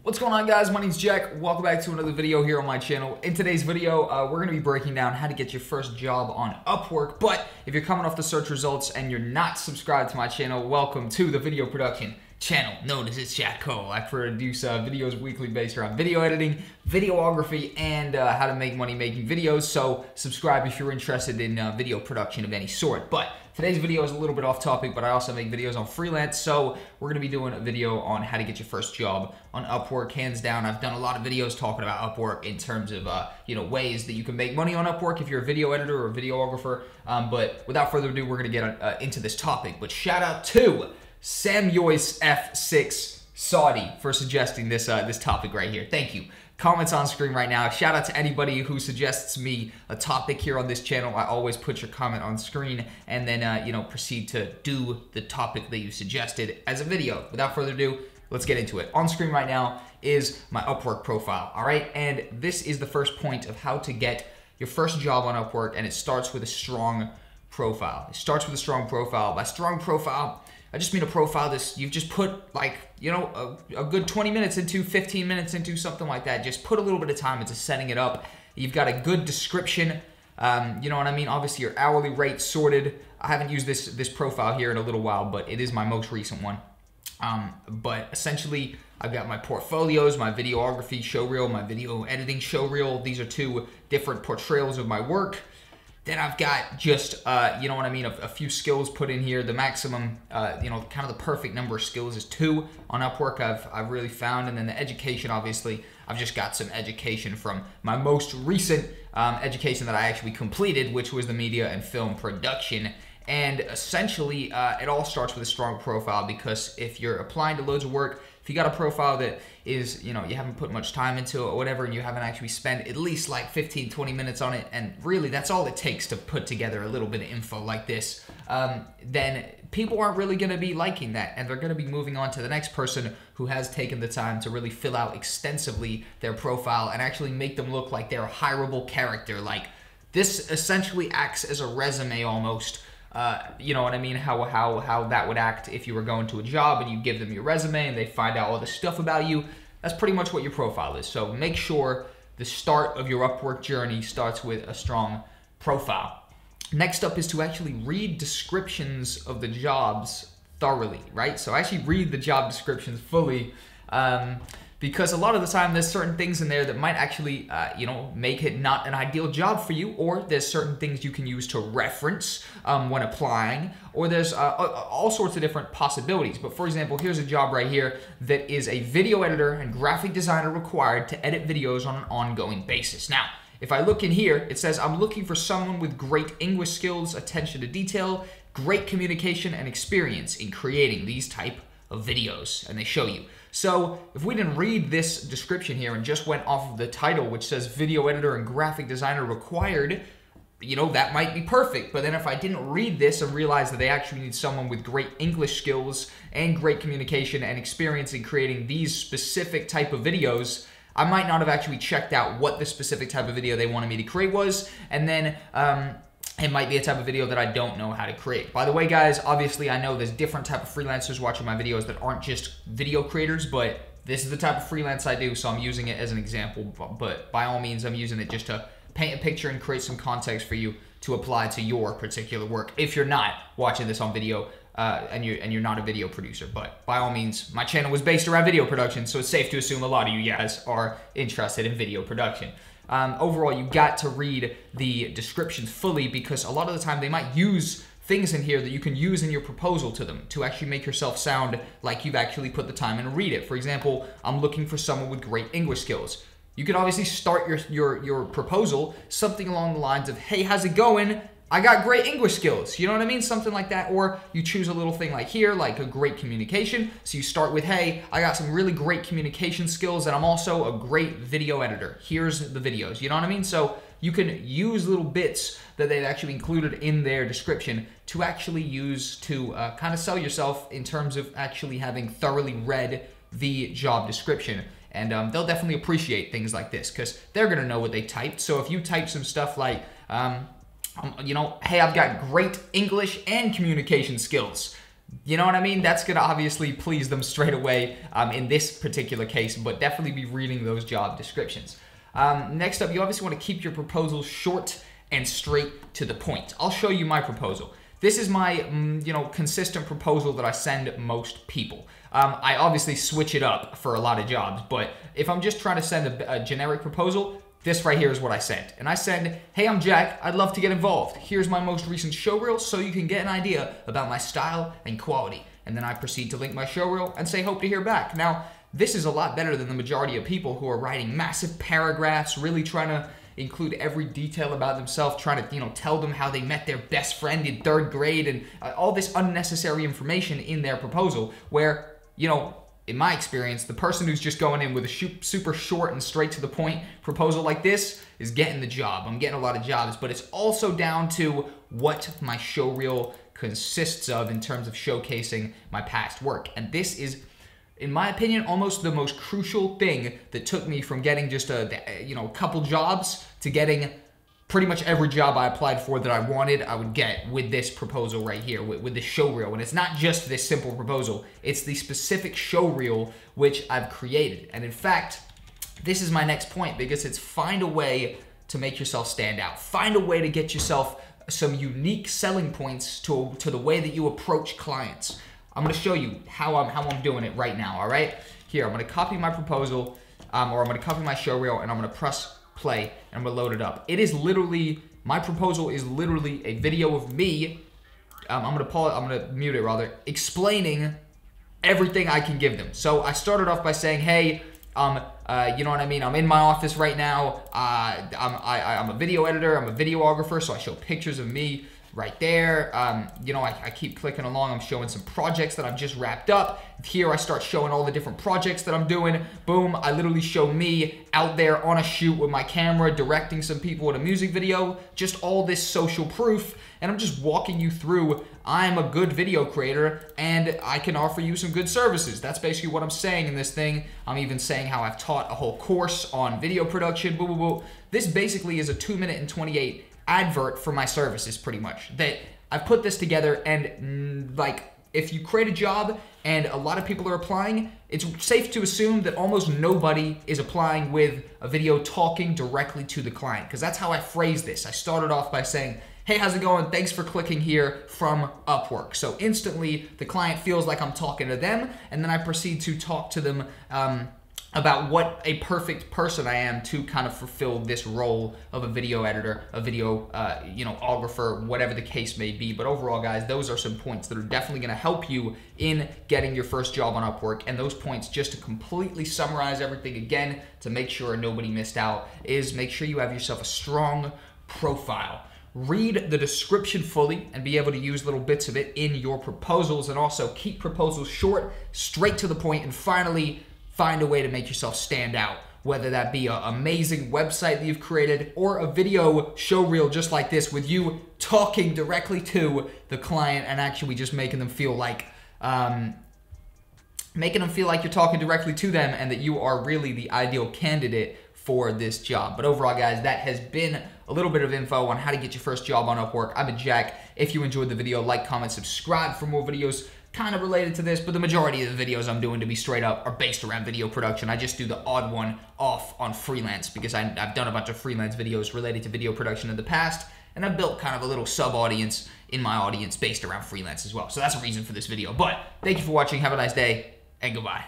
What's going on, guys? My name's Jack. Welcome back to another video here on my channel. In today's video, we're going to be breaking down how to get your first job on Upwork. But if you're coming off the search results and you're not subscribed to my channel, welcome to the video production channel known as ItsJackCole. I produce videos weekly based around video editing, videography, and how to make money making videos. So subscribe if you're interested in video production of any sort. But today's video is a little bit off topic, but I also make videos on Freelance. So we're going to be doing a video on how to get your first job on Upwork. Hands down, I've done a lot of videos talking about Upwork in terms of ways that you can make money on Upwork if you're a video editor or a videographer. But without further ado, we're going to get into this topic. But shout out to Samyois F6 Saudi for suggesting this topic right here. Thank you. Comments on screen right now. Shout out to anybody who suggests me a topic here on this channel. I always put your comment on screen and then proceed to do the topic that you suggested as a video. Without further ado, let's get into it. On screen right now is my Upwork profile. All right, and this is the first point of how to get your first job on Upwork, and it starts with a strong profile. It starts with a strong profile. By strong profile, I just mean a profile you've just put like, a good 20 minutes into, 15 minutes into, something like that. Just put a little bit of time into setting it up. You've got a good description. You know what I mean? Obviously your hourly rate sorted. I haven't used this profile here in a little while, but it is my most recent one. But essentially I've got my portfolios, my videography showreel, my video editing showreel. These are two different portrayals of my work. Then I've got just, a few skills put in here. The maximum, kind of the perfect number of skills is 2 on Upwork I've really found. And then the education, obviously, I've just got some education from my most recent education that I actually completed, which was the media and film production. And essentially, it all starts with a strong profile, because if you're applying to loads of work, if you got a profile that is, you haven't put much time into it or whatever, and you haven't actually spent at least like 15, 20 minutes on it, and really that's all it takes to put together a little bit of info like this, then people aren't really going to be liking that, and they're going to be moving on to the next person who has taken the time to really fill out extensively their profile and actually make them look like they're a hireable character. Like, this essentially acts as a resume almost. You know what I mean? How that would act if you were going to a job and you give them your resume and they find out all this stuff about you. That's pretty much what your profile is. So make sure the start of your Upwork journey starts with a strong profile. Next up is to actually read descriptions of the jobs thoroughly, right? So actually read the job descriptions fully, because a lot of the time there's certain things in there that might actually, make it not an ideal job for you, or there's certain things you can use to reference when applying, or there's all sorts of different possibilities. But for example, here's a job right here that is a video editor and graphic designer required to edit videos on an ongoing basis. Now, if I look in here, it says I'm looking for someone with great English skills, attention to detail, great communication, and experience in creating these type of videos, and they show you. So if we didn't read this description here and just went off of the title, which says video editor and graphic designer required, that might be perfect. But then if I didn't read this and realize that they actually need someone with great English skills and great communication and experience in creating these specific type of videos, I might not have actually checked out what the specific type of video they wanted me to create was, and then it might be a type of video that I don't know how to create. By the way, guys, obviously I know there's different type of freelancers watching my videos that aren't just video creators, but this is the type of freelance I do, so I'm using it as an example. But by all means, I'm using it just to paint a picture and create some context for you to apply to your particular work if you're not watching this on video and you're not a video producer. But by all means, my channel was based around video production, so it's safe to assume a lot of you guys are interested in video production. Overall, you got to read the descriptions fully, because a lot of the time they might use things in here that you can use in your proposal to them to actually make yourself sound like you've actually put the time in to read it. For example, I'm looking for someone with great English skills. You could obviously start your proposal something along the lines of, hey, how's it going? I got great English skills. You know what I mean? Something like that. Or you choose a little thing like here, like a great communication. So you start with, hey, I got some really great communication skills, and I'm also a great video editor. Here's the videos. You know what I mean? So you can use little bits that they've actually included in their description to actually use to kind of sell yourself in terms of actually having thoroughly read the job description. And they'll definitely appreciate things like this, because they're going to know what they typed. So if you type some stuff like, hey, I've got great English and communication skills, you know what I mean? That's gonna obviously please them straight away in this particular case, but definitely be reading those job descriptions. Next up, you obviously want to keep your proposal short and straight to the point. I'll show you my proposal. This is my, consistent proposal that I send most people. I obviously switch it up for a lot of jobs, but if I'm just trying to send a generic proposal, this right here is what I send. And I send, hey, I'm Jack, I'd love to get involved. Here's my most recent showreel so you can get an idea about my style and quality. And then I proceed to link my showreel and say, hope to hear back. Now, this is a lot better than the majority of people who are writing massive paragraphs, really trying to include every detail about themselves, trying to, tell them how they met their best friend in 3rd grade and all this unnecessary information in their proposal where, in my experience, the person who's just going in with a super short and straight to the point proposal like this is getting the job. I'm getting a lot of jobs, but it's also down to what my showreel consists of in terms of showcasing my past work. And this is, in my opinion, almost the most crucial thing that took me from getting just a couple jobs to getting pretty much every job I applied for that I wanted, I would get with this proposal right here, with the showreel. And it's not just this simple proposal, it's the specific showreel which I've created. And in fact, this is my next point, because it's find a way to make yourself stand out. Find a way to get yourself some unique selling points to the way that you approach clients. I'm gonna show you how I'm doing it right now, all right? Here, I'm gonna copy my proposal, or I'm gonna copy my showreel, and I'm gonna press play, and I'm gonna load it up. It is literally, my proposal is literally a video of me, I'm gonna mute it rather, explaining everything I can give them. So I started off by saying, hey, you know what I mean? I'm in my office right now. I'm a video editor. I'm a videographer, so I show pictures of me right there. I keep clicking along. I'm showing some projects that I've just wrapped up. Here I start showing all the different projects that I'm doing. Boom, I literally show me out there on a shoot with my camera, directing some people in a music video, just all this social proof. And I'm just walking you through, I'm a good video creator and I can offer you some good services. That's basically what I'm saying in this thing. I'm even saying how I've taught a whole course on video production, boo, boo, boo. This basically is a 2-minute and 28 advert for my services, pretty much. That I've put this together, and if you create a job and a lot of people are applying, it's safe to assume that almost nobody is applying with a video talking directly to the client, because that's how I phrased this. I started off by saying, hey, how's it going? Thanks for clicking here from Upwork. So instantly the client feels like I'm talking to them, and then I proceed to talk to them about what a perfect person I am to kind of fulfill this role of a video editor, a video, videographer, whatever the case may be. But overall, guys, those are some points that are definitely gonna help you in getting your first job on Upwork. And those points, just to completely summarize everything again, to make sure nobody missed out, is make sure you have yourself a strong profile. Read the description fully and be able to use little bits of it in your proposals, and also keep proposals short, straight to the point, and finally, find a way to make yourself stand out, whether that be an amazing website that you've created or a video show reel just like this with you talking directly to the client and actually just making them feel like you're talking directly to them and that you are really the ideal candidate for this job. But overall, guys, that has been a little bit of info on how to get your first job on Upwork. I've been Jack. If you enjoyed the video, like, comment, subscribe for more videos kind of related to this, but the majority of the videos I'm doing, to be straight up, are based around video production. I just do the odd one off on Freelance because I've done a bunch of freelance videos related to video production in the past, and I've built kind of a little sub-audience in my audience based around freelance as well. So that's a reason for this video. But thank you for watching. Have a nice day, and goodbye.